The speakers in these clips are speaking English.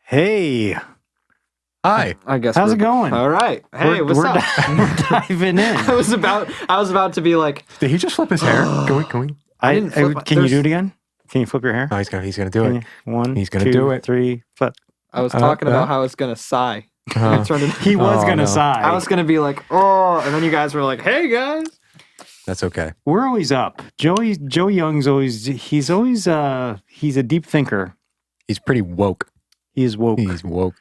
Hey, Hi. I guess. how's it going? All right. Hey, what's up? We're diving in. I was about to be like, Did he just flip his hair? Can we? didn't flip Can you do it again? Can you flip your hair? Oh, he's gonna do it. One, He's gonna two, do it. 3, flip. I was talking about how it's gonna sigh. And it turned into, He was Oh, gonna no. sigh. I was gonna be like, oh, and then you guys were like, hey guys. That's okay. We're always up. Joe Young's always. He's a deep thinker. He's pretty woke. He is woke. He's woke.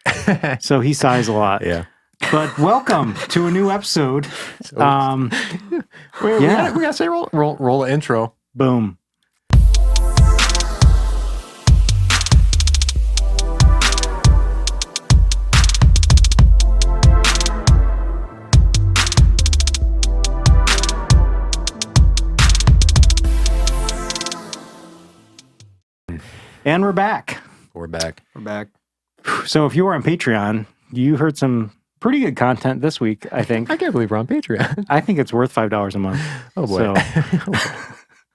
So he sighs a lot. Yeah. But welcome to a new episode. We gotta say roll the intro. Boom. And we're back. We're back. We're back. So if you were on Patreon, you heard some pretty good content this week, I think. I can't believe we're on Patreon. I think it's worth $5 a month. Oh boy.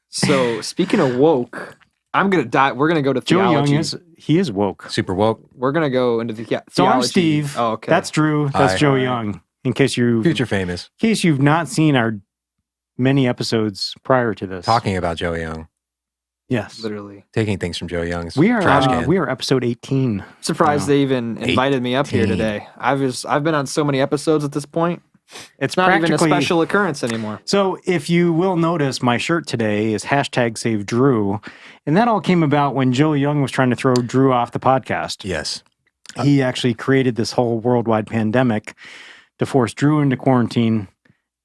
So speaking of woke, I'm gonna die. We're gonna go to Joe theology. Young he is woke. Super woke. We're gonna go into the theology. So I'm Steve. Oh, okay. That's Drew. That's Hi. Joe Young. In case Future famous. you've not seen our many episodes prior to this. Talking about Joe Young. Yes. literally. Taking things from Joe Young's We are trash can. we are episode 18. Surprised they even invited me up here 18. today. I've been on so many episodes at this point. It's Not even a practically special occurrence anymore. So if you will notice, my shirt today is #SaveDrew. And that all came about when Joe Young was trying to throw Drew off the podcast. Yes. He actually created this whole worldwide pandemic to force Drew into quarantine.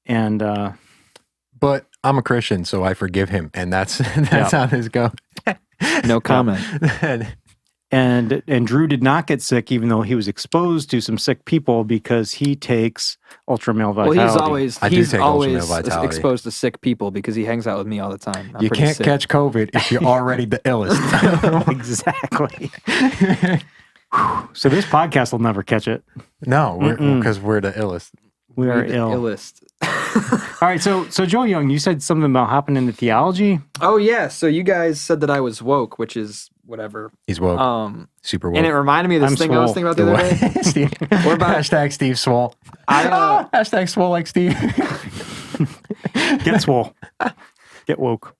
And But I'm a Christian, so I forgive him, and that's how this goes. No comment. and Drew did not get sick, even though he was exposed to some sick people because he takes ultra male vitality. Well, I do he's take always ultimate vitality. exposed to sick people because he hangs out with me all the time. I'm You pretty can't sick. catch COVID if you're already the illest. Exactly. So this podcast will never catch it. No, because we're the illest. We are We're the ill. illest. All right, so Joe Young, you said something about hopping into theology. Oh yeah, so you guys said that I was woke, which is whatever. He's woke. Super woke. And it reminded me of this I'm thing I was swole. thinking about the other day. Steve. What about- Hashtag Steve Swole. Hashtag Swole like Steve. Get swole. Get woke.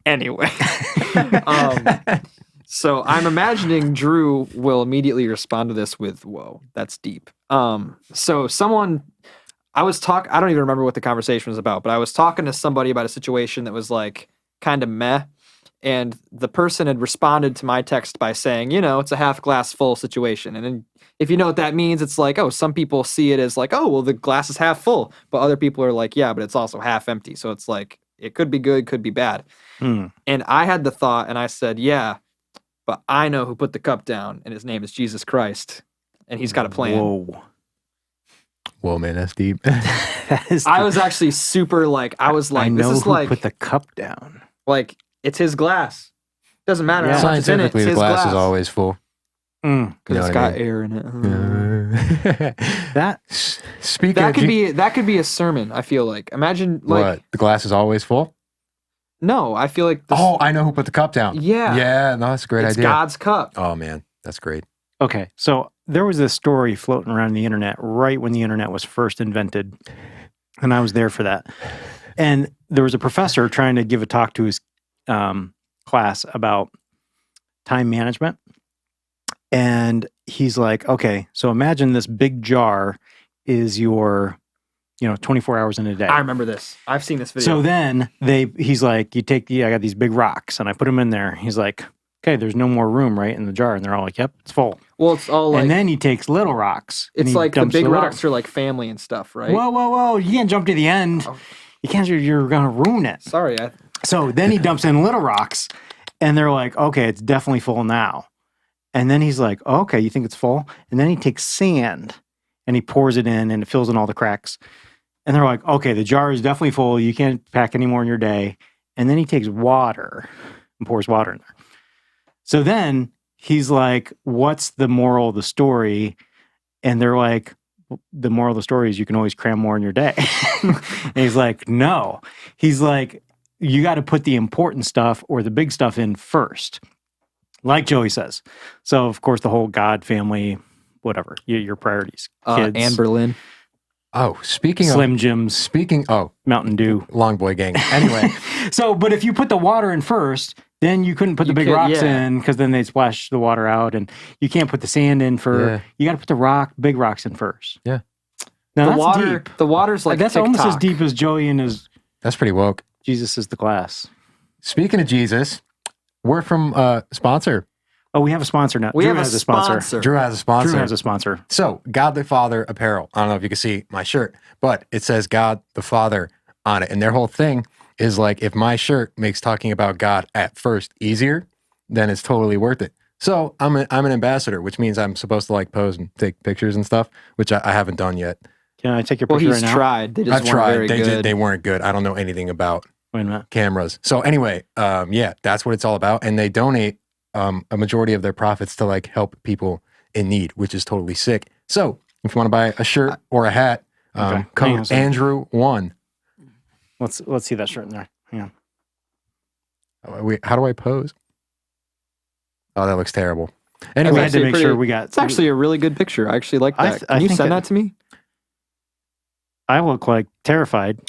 Anyway, so I'm imagining Drew will immediately respond to this with, "Whoa, that's deep." So I don't even remember what the conversation was about, but I was talking to somebody about a situation that was like kind of meh. And the person had responded to my text by saying, it's a half glass full situation. And then if you know what that means, it's like, oh, some people see it as like, oh, well, the glass is half full. But other people are like, yeah, but it's also half empty. So it's like, it could be good, could be bad. And I had the thought and I said, yeah, but I know who put the cup down and his name is Jesus Christ. And he's got a plan. Whoa, man, that's deep. That is I was actually super like, this know is who like, put the cup down. like, it's his glass. Doesn't matter Yeah. how much is in it. Scientifically, It's the his glass is always full. Mm. because You know it's what I got mean? air in it. That Speaking That of could be a sermon. I feel like. Imagine like what? The glass is always full? no. I feel like this, Oh, I know who put the cup down. Yeah. Yeah, no, that's a great it's idea. God's cup. Oh, man, that's great. okay. So there was this story floating around the internet right when the internet was first invented, and I was there for that. And there was a professor trying to give a talk to his class about time management. And he's like, okay, so imagine this big jar is your, 24 hours in a day. I remember this. I've seen this video. So then he's like, I got these big rocks and I put them in there. He's like, okay, there's no more room, right, in the jar. And they're all like, yep, it's full. well, it's all like And then he takes little rocks. and it's he like the dumps big little- rocks are like family and stuff, right? Whoa. You can't jump to the end. Oh. You can't, you're going to ruin it. Sorry, So then he dumps in little rocks and they're like, okay, it's definitely full now. And then he's like, oh, okay, you think it's full? And then he takes sand and he pours it in and it fills in all the cracks. And they're like, okay, the jar is definitely full. You can't pack any more in your day. And then he takes water and pours water in there. So then he's like, what's the moral of the story? And they're like, the moral of the story is you can always cram more in your day. And he's like, no. He's like, you got to put the important stuff or the big stuff in first. like Joey says. So, of course, the whole God family, whatever, your priorities. Kids, Anne Boleyn. Oh, speaking Slim of Jims, Mountain Dew. Long Boy Gang. Anyway, So, but if you put the water in first, then you couldn't put the big rocks in because then they splash the water out, and you can't put the sand in You got to put the big rocks in first. Yeah. Now, The that's water, deep. the water's like That's TikTok. almost as deep as Joey and his that's pretty woke. Jesus is the glass. Speaking of Jesus, word from sponsor. Oh, we have a sponsor now. We Drew have a has sponsor. Drew has a sponsor. Drew has a sponsor. So, God the Father apparel. I don't know if you can see my shirt, but it says God the Father on it. And their whole thing is like, if my shirt makes talking about God at first easier, then it's totally worth it. So I'm an ambassador, which means I'm supposed to like pose and take pictures and stuff, which I haven't done yet. Can I take your Well, picture he's right now? tried. They just I've weren't tried. very good. They weren't good. I don't know anything about Wait a minute. cameras. So anyway, yeah, that's what it's all about. And they donate a majority of their profits to like help people in need, which is totally sick. So if you want to buy a shirt or a hat, Okay. Hang on a code second. Andrew1. Let's see that shirt in there. Yeah. How do I pose? Oh, that looks terrible. We Anyway, had to actually make pretty- sure we got. It's actually a really good picture. I actually like that. I Can you think send it- that to me? I look like terrified.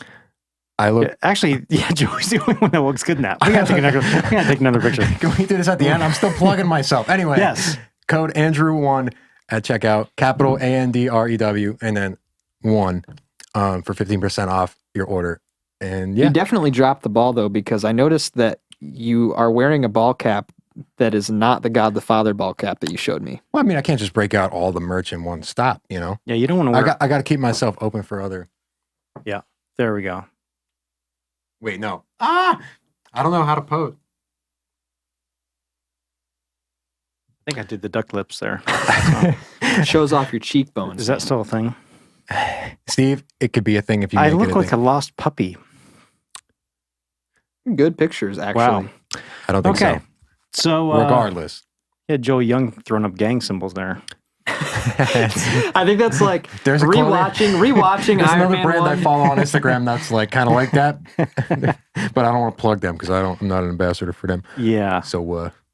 I look. Actually, yeah, Joey's the only one that looks good in that. We gotta take another picture. Can we do this at the end? I'm still plugging myself. Anyway, Yes. code Andrew1 at checkout, capital ANDREW, and then 1 for 15% off your order. And yeah, You definitely dropped the ball though, because I noticed that you are wearing a ball cap that is not the God the Father ball cap that you showed me. well, I mean, I can't just break out all the merch in one stop, you know? Yeah, you don't want to wear. I got to keep myself open for other. There we go. Wait, no. I don't know how to pose. I think I did the duck lips there. It shows off your cheekbones. Is that still a thing? Steve, it could be a thing if you I make look it a like thing. a lost puppy. Good pictures, actually. Wow. I don't think Okay. So, Regardless. yeah, Joey Young throwing up gang symbols there. I think that's like There's a rewatching There's Iron another Man brand 1. I follow on Instagram that's like kind of like that, but I don't want to plug them because I'm not an ambassador for them. Yeah. So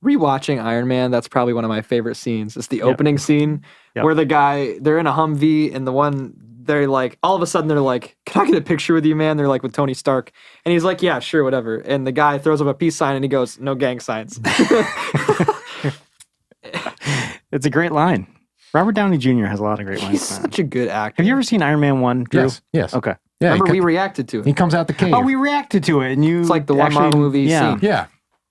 Rewatching Iron Man, that's probably one of my favorite scenes. It's the opening scene Yep. where they're in a Humvee and they're like, all of a sudden they're like, can I get a picture with you, man? They're like with Tony Stark. And he's like, yeah, sure, whatever. And the guy throws up a peace sign and he goes, no gang signs. It's a great line. Robert Downey Jr. has a lot of great lines. He's such a good actor. Have you ever seen Iron Man 1, Drew? yes, Okay. yeah. Remember, he, we reacted to he it. comes out the cave. Oh, we reacted to it, and you. It's like the one Marvel movie Yeah. scene. yeah,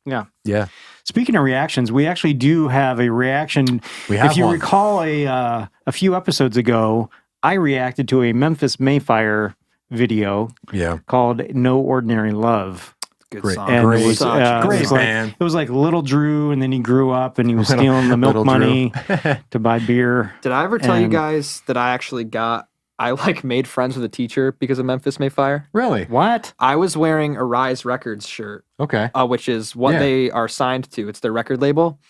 Yeah. yeah. Speaking of reactions, we actually do have a reaction. We have If you one. recall a few episodes ago, I reacted to a Memphis Mayfire video Yeah, called "No Ordinary Love." Good Great. song. And Great. it was, Such a great good it was song. man. It was like little Drew, and then he grew up, and he was Little- stealing the milk little Drew. money to buy beer. Did I ever tell you And- guys that I like made friends with a teacher because of Memphis Mayfire? Really? What? I was wearing a Rise Records shirt, Okay. which is what Yeah. they are signed to. It's their record label.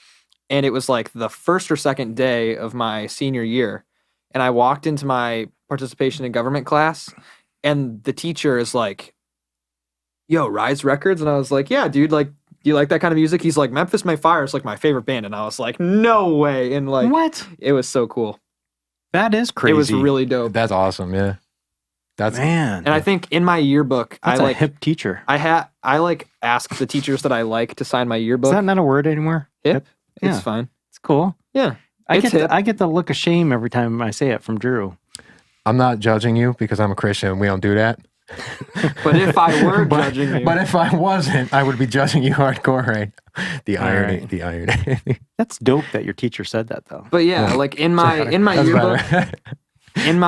And it was like the first or second day of my senior year. And I walked into my participation in government class, and the teacher is like, yo, Rise Records? And I was like, yeah, dude, like, do you like that kind of music? He's like, Memphis Mayfire is like my favorite band. And I was like, no way. And like, What? it was so cool. That is crazy. It was really dope. That's awesome. Yeah. That's man. And I think in my yearbook, That's I a like hip teacher. I like ask the teachers that I like to sign my yearbook. Is that not a word anymore? Hip? It's Yeah. fine. It's cool. Yeah. I It's hip. get the look of shame every time I say it from Drew. I'm not judging you because I'm a Christian and we don't do that. But if I were But, judging you, but if I wasn't, I would be judging you hardcore, right? The All irony. right. The irony. That's dope that your teacher said that though. but yeah, like in my That's yearbook, better. in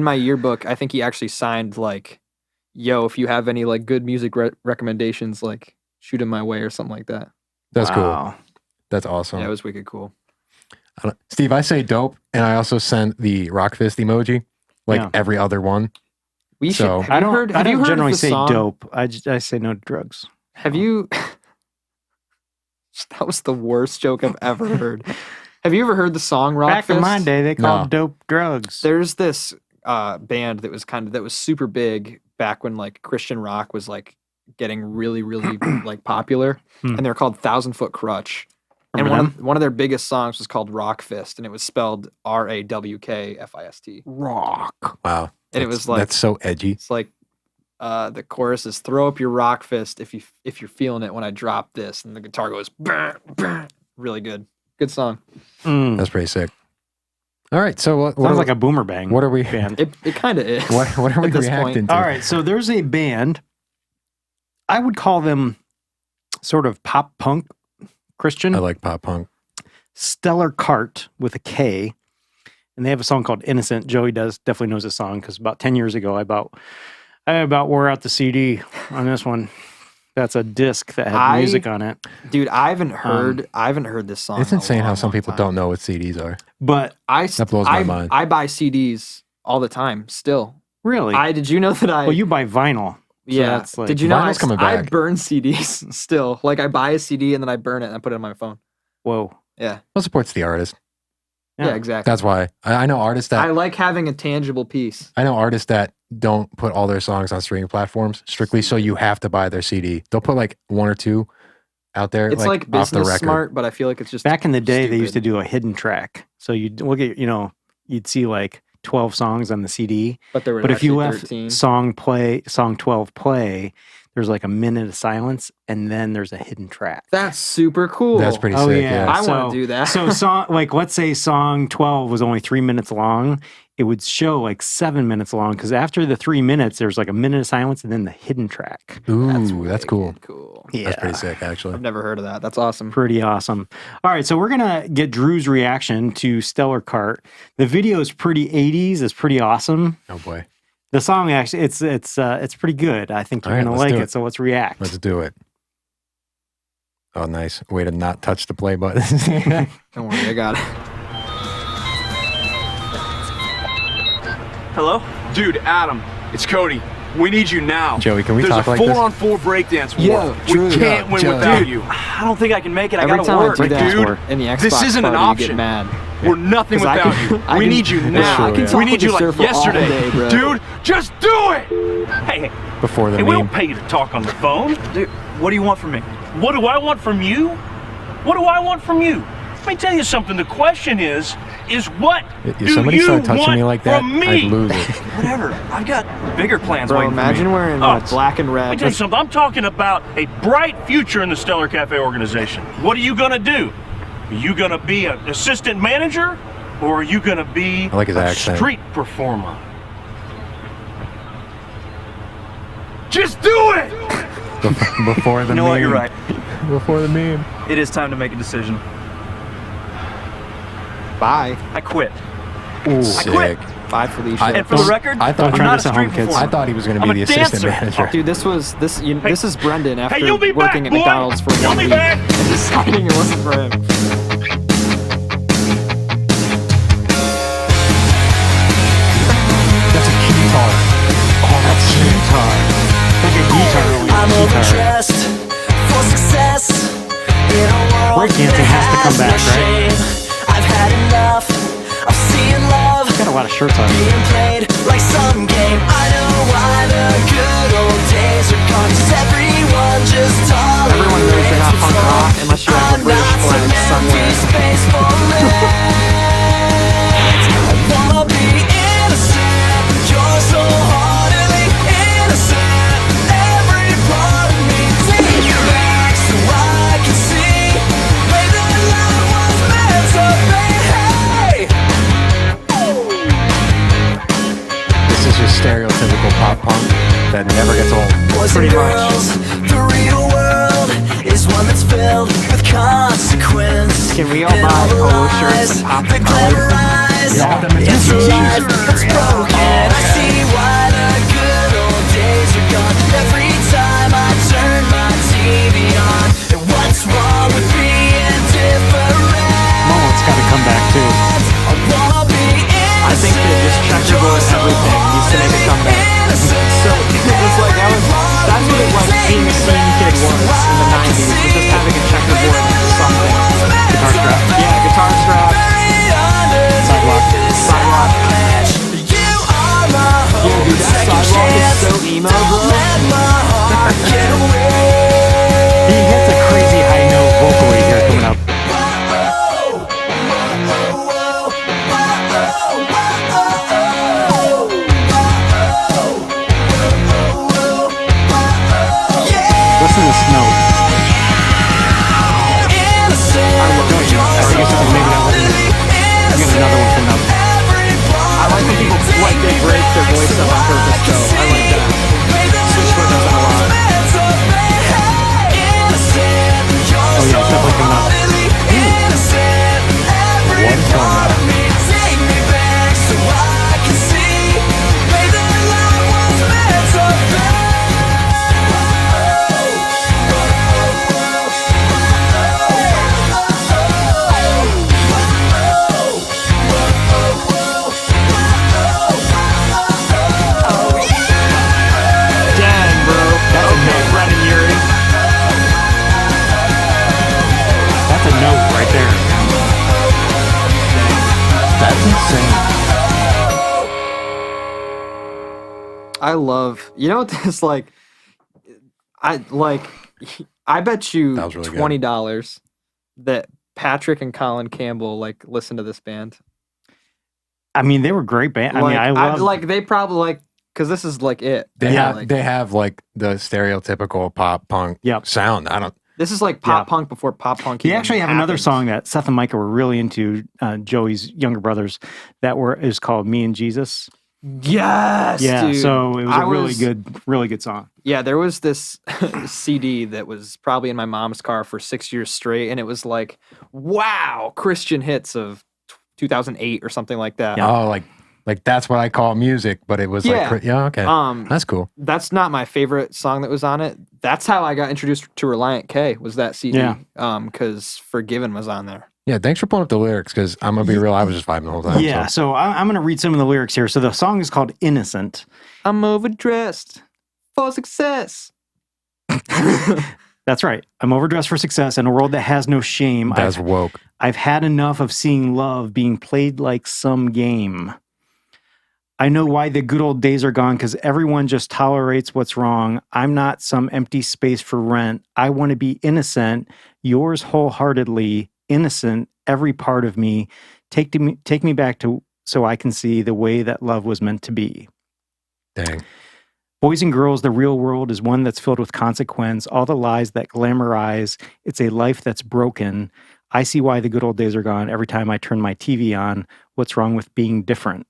my yearbook, I think he actually signed like, "Yo, if you have any like good music recommendations, like shoot them my way" or something like that. That's cool. Wow. That's awesome. Yeah, it was wicked cool. Steve, I say dope, and I also send the rock fist emoji, like Yeah. every other one. We So- should. I Have you don't. heard? I Have you don't heard generally of the say song? dope. I say no to drugs. Have you? That was the worst joke I've ever heard. Have you ever heard the song Rock Back Fist? in my day, they called No. dope drugs. There's this band that was super big back when like Christian rock was like getting really like popular, Hmm. and they're called 1,000 Foot Crutch. And Remember one of their biggest songs was called Rock Fist, and it was spelled RAWKFIST. Rock. Wow. And it was like that's so edgy. it's like the chorus is throw up your rock fist if you're feeling it when I drop this, and the guitar goes bah, bah. Really good. Good song. That's pretty sick. All right, so what Sounds like a boomer bang. What are we? band? It kind of is. What are we at this reacting point. to? All right, so there's a band. I would call them sort of pop punk Christian. I like pop punk. Stellar Kart with a K, and they have a song called "Innocent." Joey definitely knows this song because about 10 years ago, I about wore out the CD on this one. That's a disc that had music on it. Dude, I haven't heard this song. It's in a insane how long, some long people time. don't know what CDs are. But That blows my mind. I buy CDs all the time still. really, Did you know that I well, you buy vinyl. So yeah. that's like, Did you know Vinyl's coming I back. burn CDs still? Like I buy a CD and then I burn it and I put it on my phone. whoa. Yeah. Well, supports the artist. Yeah, exactly. That's why I know artists I that like having a tangible piece. don't put all their songs on streaming platforms strictly so you have to buy their CD. They'll put like one or two out there. It's like off the business record. smart, but I feel like it's just Back in the day, they used to stupid. do a hidden track. So you'd look at, you'd see like 12 songs on the CD. But there were But if you actually left 13. song 12 play, there's like a minute of silence, and then there's a hidden track. That's super cool. That's pretty Oh, sick. yeah. Yeah. I So- want to do that. So song, like let's say song 12 was only 3 minutes long, it would show like 7 minutes long because after the 3 minutes, there's like a minute of silence and then the hidden track. Ooh, really that's cool. Cool. Yeah. That's pretty sick, actually. I've never heard of that. That's awesome. Pretty awesome. All right, so we're gonna get Drew's reaction to Stellar Kart. The video is pretty 80s. It's pretty awesome. Oh boy, The song actually, it's pretty good. I think you're All right, gonna let's like do it. it. So let's react. let's do it. Oh, nice way to not touch the play button. Don't worry, I got it. Hello? Dude, Adam, it's Cody. We need you now. Joey, can we There's talk a like this? 4-on-4 breakdance war. Yo, Drew. we can't win Joey. without Dude. you. I don't think I can make it. I Every gotta time work. I do that Dude, in the Xbox this isn't an party, you option. get mad. We're nothing 'Cause I without can- you. I We can- need you That's now. true, I can We talk need with you the like surfer all yesterday. day, bro. Dude, just do it! Hey, Before the hey, we meme. don't pay you to talk on the phone. Dude, what do you want from me? What do I want from you? What do I want from you? Let me tell you something. The question is what If do somebody you started touching want me like that, from me? I'd lose it. Whatever. I've got bigger plans Bro, waiting for imagine me. wearing Oh, black and Let me red. tell you something. I'm talking about a bright future in the Stellar Cafe organization. What are you gonna do? Are you gonna be an assistant manager, or are you gonna be I like his a accent. street performer? Just do it! Before the You know meme. what? You're right. Before the meme. It is time to make a decision. Bye. I quit. Sick. Bye, Felicia. And for the record, I thought I'm try not a this at street home, kids. performer. I thought he was going to I'm be a the assistant dancer. manager. Dude, this is Brendan after Hey, you'll be working back, at boy. McDonald's for You'll 1 be week. back. Deciding it wasn't for him. That's a guitar. Oh, that's a guitar. Like a guitar. I'm overdressed for success in a world Breakdancing has to come back, right? shame. I've had enough of seeing love Got a lot of shirts on. being played like some game. I know why the good old days are gone. 'Cause everyone just tolerates Everyone knows you're not punk rock unless you have a I'm British not flag some empty somewhere. space for I wanna be innocent. You're so heartily innocent. Every part of me take it back so I can see the way that love was meant to be. Hey, This is just stereotypical pop punk that never gets old. boys and girls, the real world is one that's filled with consequence. Can we all And buy the polo shirts lies and pop that the collars? glamorize Yeah, them is it's a easy. life that's broken. I see why the good old days are gone. Every time I turn my TV on, and what's wrong with being different? Mullet's got to come back too. I wanna be innocent. I think that just checkerboard everything needs to make a comeback. So it was like that's what it was being a scene kid was in the 90s, was just having a checkerboard something. Guitar strap. Yeah, guitar strap. Sidewalk. Sidewalk. part of me. Take me back so I can see. May the love was meant to be. Dang, bro. That's a note. Brad and Yuri. That's a note right there. That's insane. I love, you know what this like, I bet you That was really good. $20 that Patrick and Colin Campbell like listen to this band. I mean, they were great band. I Like, mean, I love like they probably like, because this is like it. They Yeah. have Like, they have like the stereotypical pop punk Yep. sound. I don't. this is like pop Yeah. punk before pop punk. You even actually have another happened. song that Seth and Micah were really into, Joey's younger brothers, is called "Me and Jesus." Yes, Yeah, dude. so it was I a really good song. Yeah, there was this CD that was probably in my mom's car for 6 years straight, and it was like, wow, Christian hits of 2008 or something like that. Yeah. Oh, like that's what I call music, but it was Yeah. like yeah, okay, that's cool. That's not my favorite song that was on it. That's how I got introduced to Reliant K, was that CD. Yeah. Because Forgiven was on there. Yeah, thanks for pulling up the lyrics because I'm gonna be real. I was just vibing the whole time. Yeah, so I'm going to read some of the lyrics here. So the song is called "Innocent." I'm overdressed for success. That's right. I'm overdressed for success in a world that has no shame. That's woke. I've had enough of seeing love being played like some game. I know why the good old days are gone because everyone just tolerates what's wrong. I'm not some empty space for rent. I want to be innocent, yours wholeheartedly, innocent, every part of me. Take me back to so I can see the way that love was meant to be. Dang. Boys and girls, the real world is one that's filled with consequence. All the lies that glamorize, it's a life that's broken. I see why the good old days are gone every time I turn my TV on. What's wrong with being different?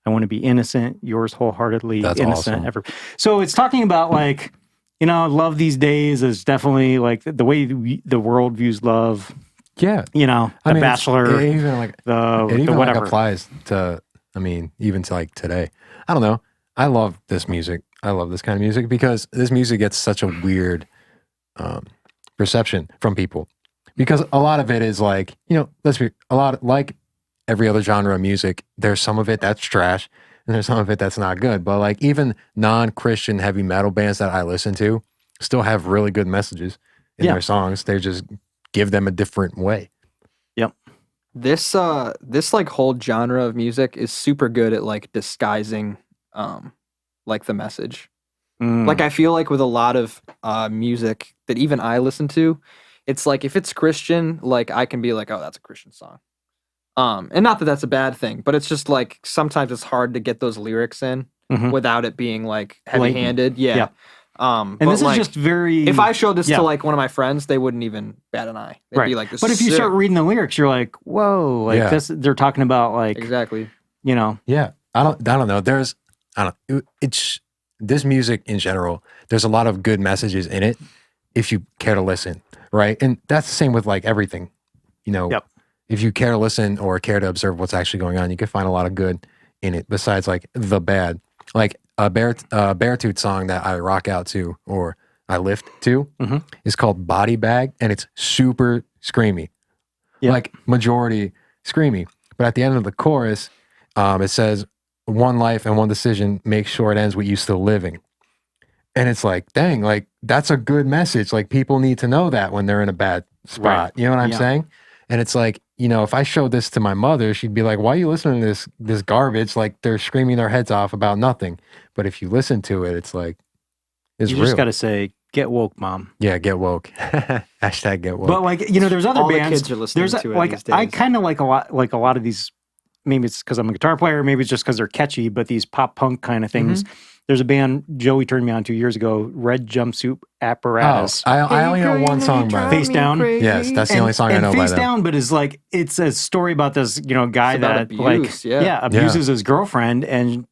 I want to be innocent, yours wholeheartedly, That's innocent. awesome. Ever. So it's talking about like, love these days is definitely like the way the world views love. Yeah, The it's- Bachelor, It even like the like whatever. applies to. I mean, even to like today. I don't know. I love this music. I love this kind of music because this music gets such a weird perception from people because a lot of it is like, let's be a lot like every other genre of music. There's some of it that's trash and there's some of it that's not good. But like even non-Christian heavy metal bands that I listen to still have really good messages in Yeah. their songs. They just give them a different way. This like whole genre of music is super good at like disguising like the message. Mm. Like I feel like with a lot of music that even I listen to, it's like if it's Christian, like I can be like, oh, that's a Christian song. And not that that's a bad thing, but it's just like sometimes it's hard to get those lyrics in Mhm. without it being like Blatant. heavy-handed. Yeah. Yeah. And And this is just very. if I showed this yeah. to like one of my friends, they wouldn't even bat an eye. They'd right. be like, this but is if you sick. start reading the lyrics, you're like, whoa, like Yeah. this. They're talking about like, Exactly. Yeah, I don't know. It's this music in general. There's a lot of good messages in it if you care to listen, right? And that's the same with like everything. Yep. If you care to listen or care to observe what's actually going on, you can find a lot of good in it. Besides like the bad, like a Beartooth song that I rock out to or I lift to Mhm. is called "Body Bag," and it's super screamy, Yeah. like majority screamy. But at the end of the chorus, it says, "One life and one decision, make sure it ends with you still living." And it's like, dang, like that's a good message. Like people need to know that when they're in a bad spot. Right. You know what I'm Yeah. saying? And it's like, if I showed this to my mother, she'd be like, why are you listening to this garbage? Like they're screaming their heads off about nothing. But if you listen to it, it's like, it's you real. just got to say, get woke, mom. Yeah, get woke. Hashtag get woke. But like, there's other All the bands. kids are listening there's to it like, these I days. kind of like a lot of these. Maybe it's because I'm a guitar player. Maybe it's just because they're catchy. But these pop punk kind of things. There's a band Joey turned me on to years ago, Red Jumpsuit Apparatus. I only know one song by Face Down. Yes, that's the only song I know by Face them. Down, but it's like it's a story about this, guy It's about that abuse, yeah. abuses his girlfriend, and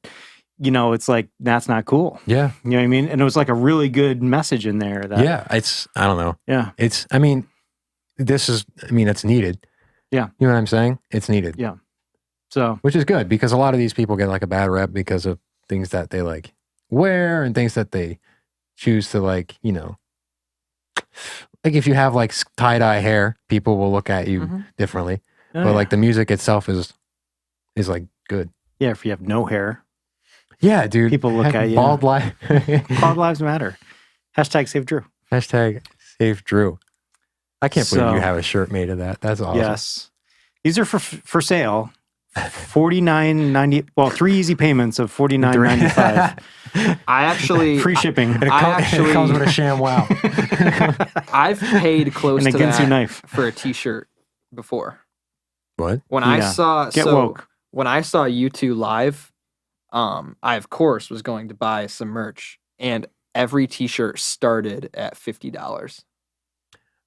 it's like that's not cool. Yeah. You know what I mean? And it was like a really good message in there. That, Yeah. I don't know. yeah, It's needed. Yeah. You know what I'm saying? It's needed. Yeah. So Which is good because a lot of these people get like a bad rep because of things that they like wear and things that they choose to like, you know, like if you have like tie-dye hair, people will look at you differently. oh, But yeah. like the music itself is like good. yeah, if you have no hair, Yeah, dude. People look Heck, at you. Bald life. Bald lives matter. Hashtag save Drew. Hashtag save Drew. I can't believe So- you have a shirt made of that. That's awesome. Yes. These are for sale. $49.90. Well, 3 easy payments of $49.95. I actually, Free shipping. And it, I it comes with a sham wow. I've paid close And to a Ginsu that knife. for a T-shirt before. What? When I Yeah. saw Get so woke. when I saw U2 live, I of course was going to buy some merch, and every T-shirt started at $50.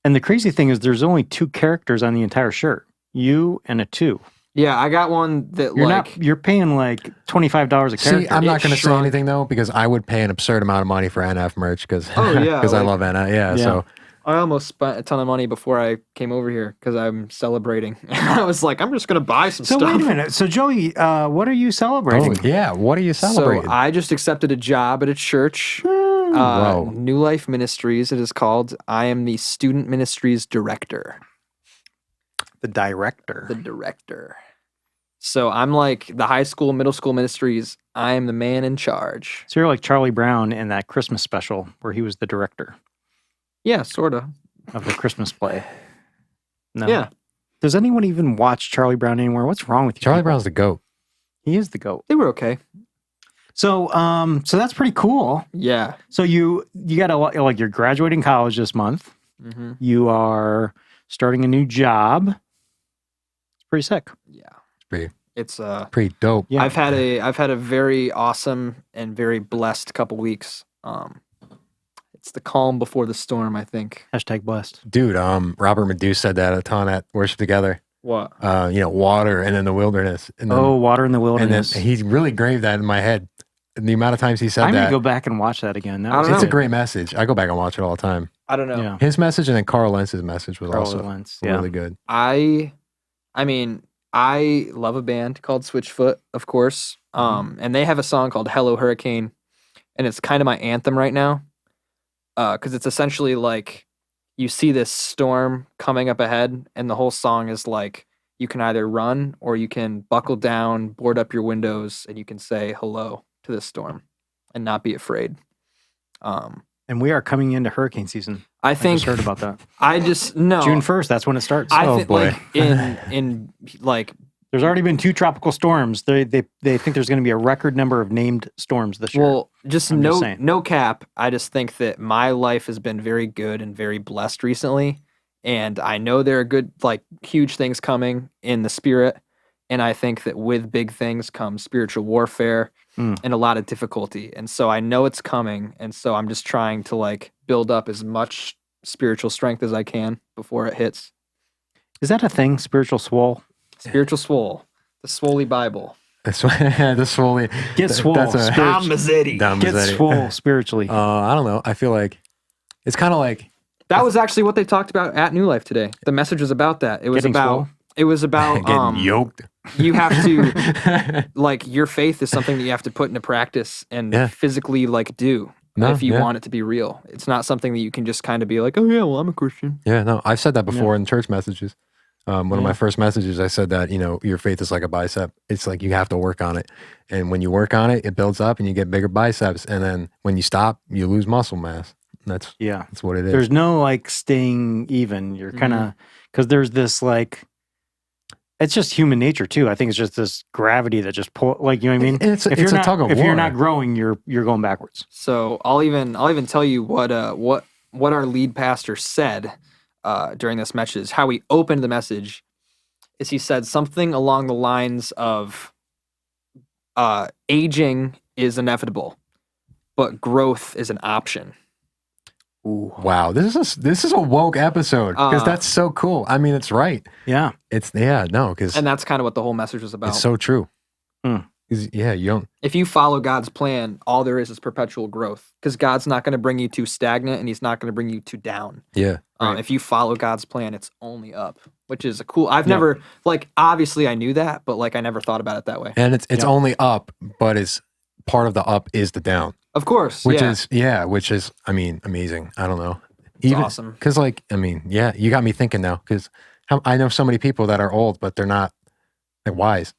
And the crazy thing is there's only 2 characters on the entire shirt. You and a 2. Yeah, I got one that You're paying like $25 a character. See, I'm not It going to say shrunk. anything though because I would pay an absurd amount of money for NF merch because Oh, yeah, I like- love NF. Yeah, Yeah. so I almost spent a ton of money before I came over here because I'm celebrating. I was like, I'm just gonna buy some So stuff. wait a minute. So Joey, what are you celebrating? yeah. What are you celebrating? So I just accepted a job at a church, Whoa. New Life Ministries. It is called. I am the student ministries director. The director. The director. So I'm like the high school, middle school ministries. I am the man in charge. So you're like Charlie Brown in that Christmas special where he was the director Yeah, sorta. of the Christmas play. No. Yeah, Does anyone even watch Charlie Brown anymore? What's wrong with you? Charlie people? Brown's the goat. He is the goat. they were okay. So, so that's pretty cool. Yeah. So you got a like you're graduating college this month. Mm-hmm. You are starting a new job. It's pretty sick. Yeah. Pretty, It's pretty dope. Yeah. I've had a very awesome and very blessed couple weeks. It's the calm before the storm, I think. Hashtag blessed. Dude, Robert Madu said that a ton at Worship Together. What? You know, water and then the wilderness. And then, Oh, water in the and then wilderness. he really graved that in my head. And the amount of times he said I'm that. gonna go back and watch that again. That I was don't It's a know. great message. I go back and watch it all the time. I don't know. Yeah. His message and then Carl Lentz's message was Carl also Lentz, yeah. really good. I mean, I love a band called Switchfoot, of course. And they have a song called Hello Hurricane, and it's kind of my anthem right now. Because it's essentially like you see this storm coming up ahead, and the whole song is like you can either run or you can buckle down, board up your windows, and you can say hello to this storm and not be afraid. And we are coming into hurricane season. I I think just heard about that. I just no. June 1st, that's when it starts. I Oh, think boy. like in like There's already been 2 tropical storms. They think there's going to be a record number of named storms this year. well, just I'm no just saying. no cap. I just think that my life has been very good and very blessed recently, and I know there are good like huge things coming in the spirit, and I think that with big things comes spiritual warfare and a lot of difficulty, and so I know it's coming, and so I'm just trying to like build up as much spiritual strength as I can before it hits. Is that a thing? Spiritual swole? Spiritual swole, the Swoley Bible. That's that's fully Get swole. That's a Spirit- Mazzetti. Dom Get Mazzetti. swole spiritually. I don't know. I feel like it's kind of like That was actually what they talked about at New Life today. The message was about that. It was Getting about swole? it was about getting yoked. you have to like your faith is something that you have to put into practice and Yeah. physically like do No, if you yeah. want it to be real. It's not something that you can just kind of be like, oh yeah, well I'm a Christian. Yeah, no, I've said that before in church messages. One of my first messages, I said that, you know, your faith is like a bicep. It's like you have to work on it. And when you work on it, it builds up and you get bigger biceps. And then when you stop, you lose muscle mass. That's what it is. There's no like staying even. You're kind of, because there's this like, it's just human nature too. I think it's just this gravity that just pull, like, you know what I mean? It's a you're not, tug of if war. you're not growing, you're going backwards. So I'll even tell you what our lead pastor said during this message. How he opened the message is he said something along the lines of aging is inevitable, but growth is an option. Wow, this is a woke episode because that's so cool. I mean, it's right. Yeah. Because And that's kind of what the whole message was about. it's so true. Hmm. 'Cause, yeah, you don't. If you follow God's plan, all there is perpetual growth because God's not going to bring you too stagnant and he's not going to bring you too down. Yeah, If you follow God's plan, it's only up. which is a cool. I've never like obviously I knew that, but like I never thought about it that way. And it's only up, but it's part of the up is the down. Of course, Which is I mean, amazing. I don't know. Even awesome. Because like, I mean, yeah, you got me thinking now because I know so many people that are old, but they're not like wise.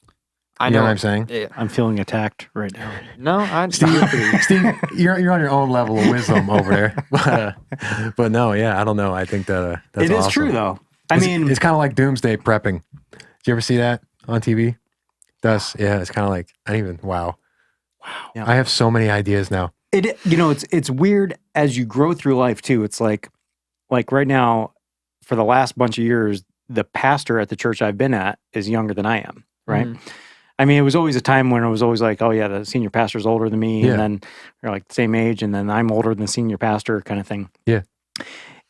I You know know what I'm saying? Yeah. I'm feeling attacked right now. No, I Steve, you're on your own level of wisdom over there. But no, yeah, I don't know. I think that that's It is awesome. true though. I mean, it's kind of like doomsday prepping. Did you ever see that on TV? It's kind of like wow. Yeah. I have so many ideas now. it's weird as you grow through life too. It's like right now, for the last bunch of years, the pastor at the church I've been at is younger than I am. Right. I mean, it was always a time when it was always like, oh yeah, the senior pastor's older than me, and then you're like the same age, and then I'm older than the senior pastor, kind of thing. Yeah.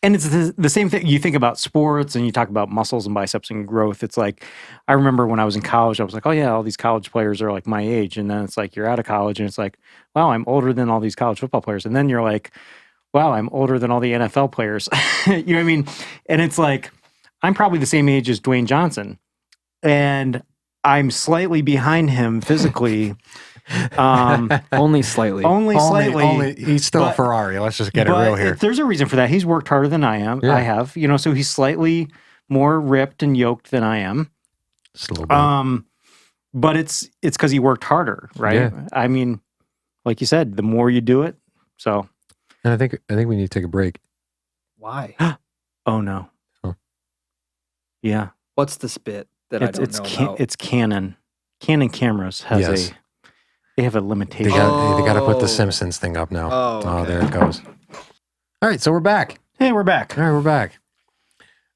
And it's the same thing. You think about sports and you talk about muscles and biceps and growth. It's like, I remember when I was in college, I was like, oh yeah, all these college players are like my age. And then it's like, you're out of college and it's like, wow, I'm older than all these college football players. And then you're like, wow, I'm older than all the NFL players. You know what I mean? And it's like, I'm probably the same age as Dwayne Johnson. And I'm slightly behind him physically. only slightly. Only slightly. He's still a Ferrari. Let's just get it real here. There's a reason for that. He's worked harder than I am. Yeah. I have, so he's slightly more ripped and yoked than I am. Just a little bit. But it's because he worked harder, right? Yeah. I mean, like you said, the more you do it. So, And I think we need to take a break. Why? oh no. Oh. Yeah. What's the spit that I don't know about? It's Canon. Canon cameras has they have a limitation. They got to put the Simpsons thing up now. Oh, okay. There it goes. All right, so we're back. Hey, we're back. All right, we're back.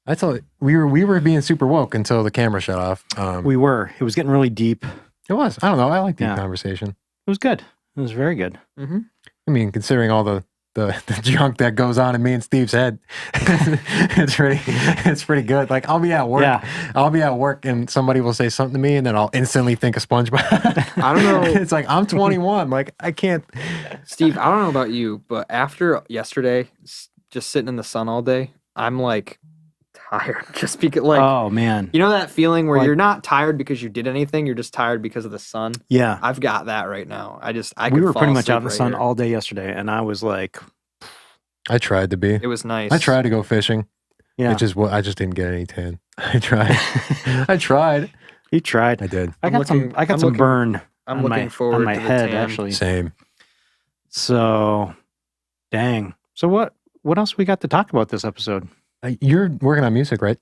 I thought we were being super woke until the camera shut off. We were. It was getting really deep. It was. I don't know. I like the Yeah. conversation. It was good. It was very good. Mm-hmm. I mean, considering all the junk that goes on in me and Steve's head, it's pretty good. Like I'll be at work. Yeah. I'll be at work and somebody will say something to me and then I'll instantly think of SpongeBob. I don't know. It's like I'm 21. Like I can't. Steve, I don't know about you, but after yesterday, just sitting in the sun all day, I'm like tired. Just because, like, Oh man. you know that feeling where Like- you're not tired because you did anything, you're just tired because of the sun. Yeah. I've got that right now. I We could were fall pretty much asleep out in the right sun here. all day yesterday, and I was like, I tried to be. It was nice. I tried to go fishing. yeah. Which is what I just didn't get any tan. I tried. I tried. You tried. I did. I got some looking- burn I'm on looking my, forward on my to the head tan. actually. Same. So, dang. So what else we got to talk about this episode? You're working on music, right?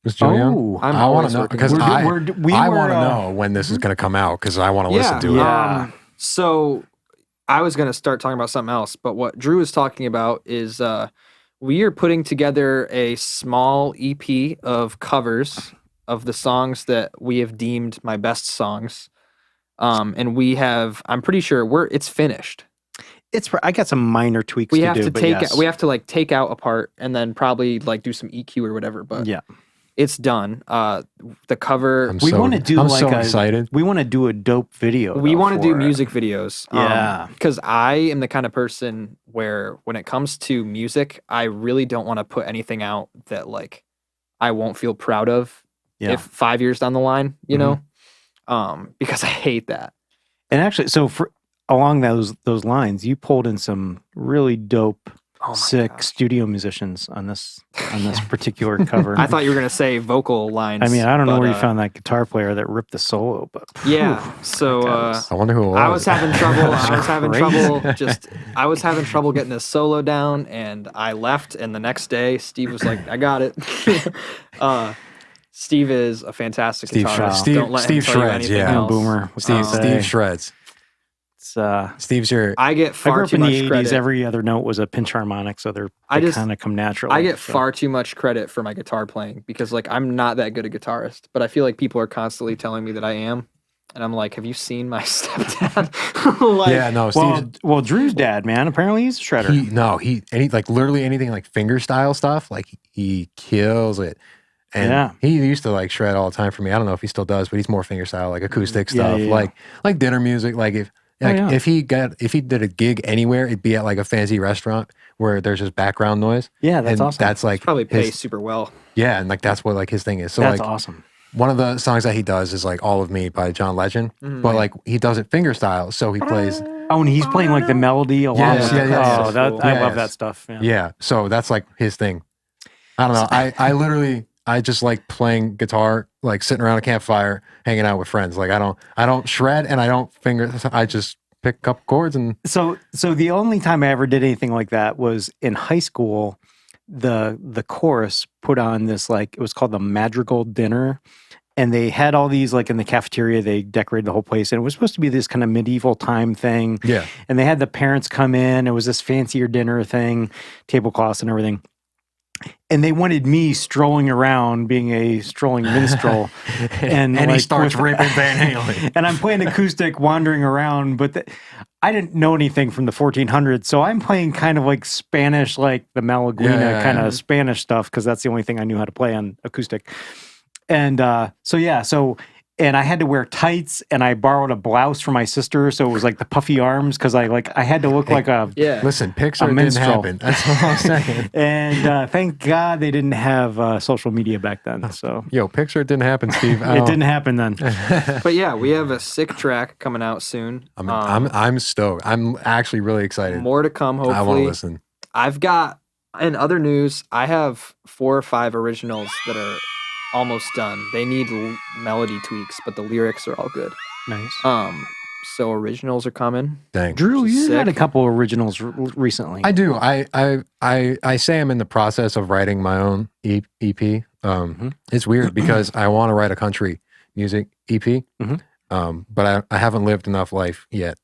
Mr. Joe Young? Oh, I'm I want always to know working because on I we want to were, know when this is going to come out because I want to listen to it. Yeah. So I was going to start talking about something else, but what Drew is talking about is we are putting together a small EP of covers of the songs that we have deemed my best songs. And I'm pretty sure it's finished. I got some minor tweaks We to have do, to but take yes. we have to like take out a part and then probably like do some EQ or whatever, but yeah. it's done. The cover We want to do I'm like so a excited. we want to do a dope video. we though, want to do for it. music videos. Yeah. Because I am the kind of person where when it comes to music, I really don't want to put anything out that like I won't feel proud of Yeah. if 5 years down the line, you know? Because I hate that. And actually, so for along those lines, you pulled in some really dope, Oh my sick gosh. studio musicians on this particular cover. I thought you were gonna say vocal lines. I mean, I don't know but, where you found that guitar player that ripped the solo, but Yeah. whew, So that guy was- I wonder who it was. I was having trouble. I was having Crazy. I was having trouble getting this solo down, and I left. And the next day, Steve was like, "I got it." Steve is a fantastic Steve guitarist. Shreds. Don't let Steve him tell you Shreds, anything yeah. else. Boomer. Steve Shreds. It's Steve's your. I get I grew far up too in much the 80s. credit. Every other note was a pinch harmonic, so they just- kind of come naturally. I get so. far too much credit for my guitar playing because, like, I'm not that good a guitarist. But I feel like people are constantly telling me that I am, and I'm like, "Have you seen my stepdad?" Like, Yeah, no, Steve's. Well, Drew's dad, man, apparently he's a shredder. He like literally anything like finger style stuff, like he kills it. And Yeah. he used to like shred all the time for me. I don't know if he still does, but he's more finger style, like acoustic Yeah, stuff, yeah, yeah. like dinner music. Like yeah. if he did a gig anywhere, it'd be at like a fancy restaurant where there's just background noise. Yeah, that's and awesome. That's like probably pays his, super well. Yeah, and like that's what like his thing is. So That's like awesome. one of the songs that he does is like All of Me by John Legend, but like he does it finger style. So he plays Oh, and he's playing like the melody along Yeah, with yeah, it. yeah. Oh, So that, cool. I Yeah, love yeah. that stuff. Yeah. yeah. So that's like his thing. I don't know. I literally I just like playing guitar, like sitting around a campfire, hanging out with friends. Like I don't shred and I don't finger. I just pick a couple chords and So the only time I ever did anything like that was in high school. The chorus put on this, like, it was called the Madrigal Dinner, and they had all these, like, in the cafeteria. They decorated the whole place, and it was supposed to be this kind of medieval time thing. yeah. And they had the parents come in. It was this fancier dinner thing, tablecloths and everything. And they wanted me strolling around, being a strolling minstrel, and he like, starts with- ripping Van Halen. and I'm playing acoustic, wandering around. But I didn't know anything from the 1400s, so I'm playing kind of like Spanish, like the Malaguena Yeah. kind of Spanish stuff, because that's the only thing I knew how to play on acoustic. And and I had to wear tights, and I borrowed a blouse from my sister, so it was like the puffy arms, because I had to look like a. Yeah. Listen, Pixar didn't minstrel. happen. That's what I'm saying. And thank God they didn't have social media back then. So Yo, Pixar didn't happen, Steve. it didn't happen then. But yeah, we have a sick track coming out soon. I'm stoked. I'm actually really excited. More to come, I want to hopefully. listen. I've got, in other news, I have 4 or 5 originals that are almost done. They need melody tweaks, but the lyrics are all good. Nice. So originals are coming. Dang. Drew, you had a Sick. couple originals recently. I do. I say I'm in the process of writing my own EP. It's weird because I want to write a country music EP, but I haven't lived enough life yet.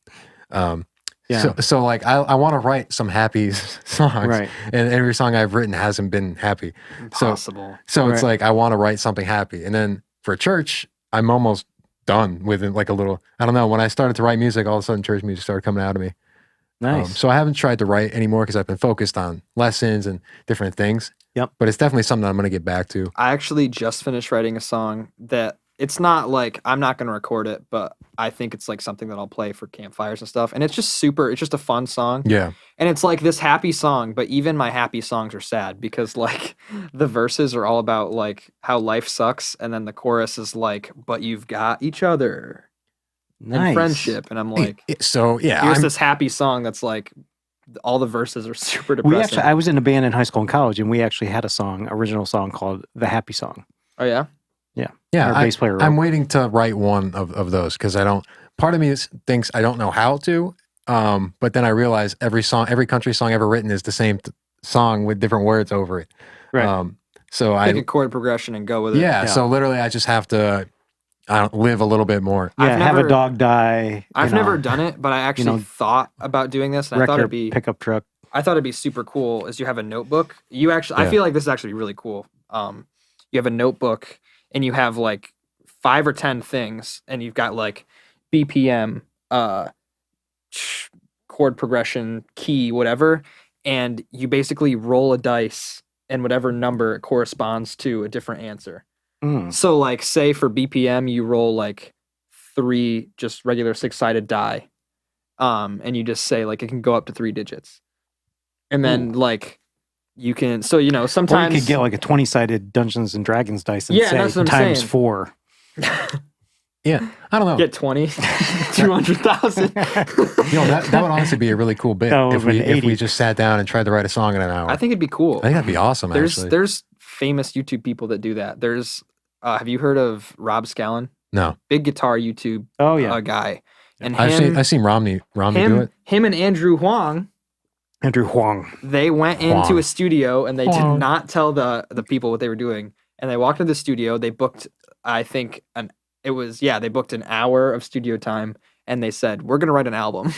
Yeah. So like I want to write some happy songs, Right. and every song I've written hasn't been happy. Impossible. So it's Right. like I want to write something happy, and then for church, I'm almost done with it, like a little. I don't know. When I started to write music, all of a sudden church music started coming out of me. Nice. So I haven't tried to write anymore because I've been focused on lessons and different things. Yep. But it's definitely something that I'm going to get back to. I actually just finished writing a song that it's not like I'm not going to record it, but I think it's like something that I'll play for campfires and stuff. And it's just it's just a fun song. Yeah. And it's like this happy song, but even my happy songs are sad because like the verses are all about like how life sucks. And then the chorus is like, but you've got each other Nice. and friendship. And I'm like, So yeah, here's I'm- this happy song that's like, all the verses are super We depressing. actually, I was in a band in high school and college, and we actually had a song, original song called "The Happy Song." Oh yeah? yeah, our bass player wrote. I'm waiting to write one of those because I don't. Part of me thinks I don't know how to. But then I realize every country song ever written is the same song with different words over it. Right. So Pick a chord progression and go with it. yeah. So literally, I just have to. Live a little bit more. Yeah, I've have never- a dog die. I've never done it, but I actually thought about doing this, and I wreck thought your it'd be pickup truck. super cool. Is you have a notebook. You actually, I Yeah. feel like this is actually really cool. You have a notebook, and you have like 5 or 10 things, and you've got like BPM, chord progression, key, whatever, and you basically roll a dice, and whatever number it corresponds to a different answer. Mm. So like say for BPM you roll like 3 just regular 6-sided die. And you just say like it can go up to 3 digits. And then like you can Or you sometimes could get like a 20-sided Dungeons and Dragons dice and Yeah, say that's what I'm times saying. 4. Yeah, I don't know. get 20 200,000. That would honestly be a really cool bit That would've if we been 80. just sat down and tried to write a song in an hour. I think it'd be cool. I think that'd be awesome. Actually, There's famous YouTube people that do that. There's have you heard of Rob Scallon? no. Big guitar YouTube Oh yeah, guy. And I've seen Romney do it. him and Andrew Huang, Andrew Huang. they went into Huang. a studio and they did Huang. not tell the people what they were doing. And they walked into the studio. They booked, I think, they booked an hour of studio time. And they said, we're going to write an album.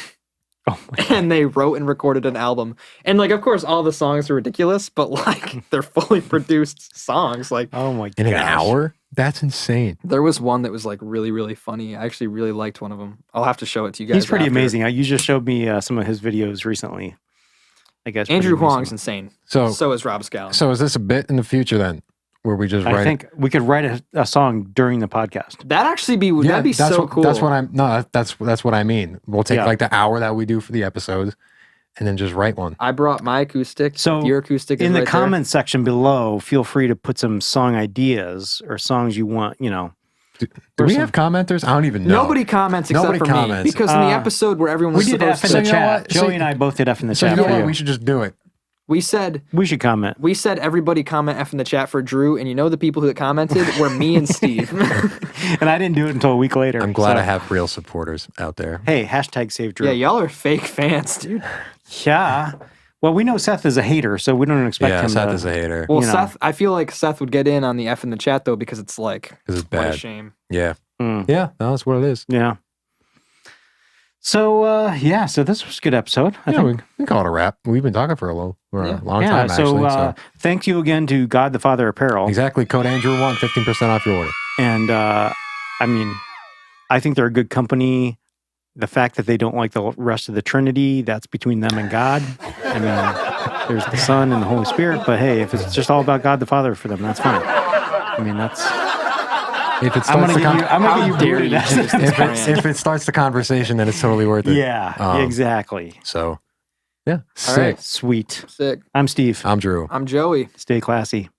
Oh my And they wrote and recorded an album. And like, of course, all the songs are ridiculous, but like they're fully produced songs. Like Oh my In an gosh. hour? That's insane. there was one that was like really, really funny. I actually really liked one of them. I'll have to show it to you guys. He's pretty after. amazing. You just showed me some of his videos recently. I guess Andrew pretty amazing. Huang's insane. So So is Rob Scallon. so is this a bit in the future then, where we just I write? think we could write a song during the podcast. That'd actually be Yeah, that'd be that's so what, cool. That's what I'm. No, that's what I mean. We'll take Yeah. like the hour that we do for the episodes, and then just write one. I brought my acoustic. So your acoustic is in the right there. comments section below, feel free to put some song ideas or songs you want, Do we have commenters? I don't even know. Nobody comments except Nobody for comments. me. Because in the episode where everyone was We did supposed F in to... the you know chat. what? Joey So- and I both did F in the So chat you know for what? you. We should just do it. We said comment. everybody comment F in the chat for Drew, and the people who commented were me and Steve. And I didn't do it until a week later. I'm glad so- I have real supporters out there. Hey, hashtag save Drew. Yeah, y'all are fake fans, dude. Yeah. Well, we know Seth is a hater, so we don't expect Yeah, him Seth to. is a hater. Well, You know. Seth, I feel like Seth would get in on the F in the chat though because it's like Because it's what a bad. shame. Yeah. Mm. Yeah, no, that's what it is. Yeah. So so this was a good episode. I Yeah, think. we can call it a wrap. We've been talking for a long Yeah. time, so, actually. thank you again to God the Father Apparel. Exactly. Code Andrew1, 15% off your order. And I mean, I think they're a good company. The fact that they don't like the rest of the Trinity, that's between them and God. I mean, there's the Son and the Holy Spirit, but hey, if it's just all about God the Father for them, that's fine. I mean, that's. If it I'm starts gonna the get you. I'm gonna How get you dare booted. you That's- use this brand. if it starts the conversation, then it's totally worth it. Yeah, exactly. So, yeah. All Sick. right. Sweet. Sick. I'm Steve. I'm Drew. I'm Joey. Stay classy.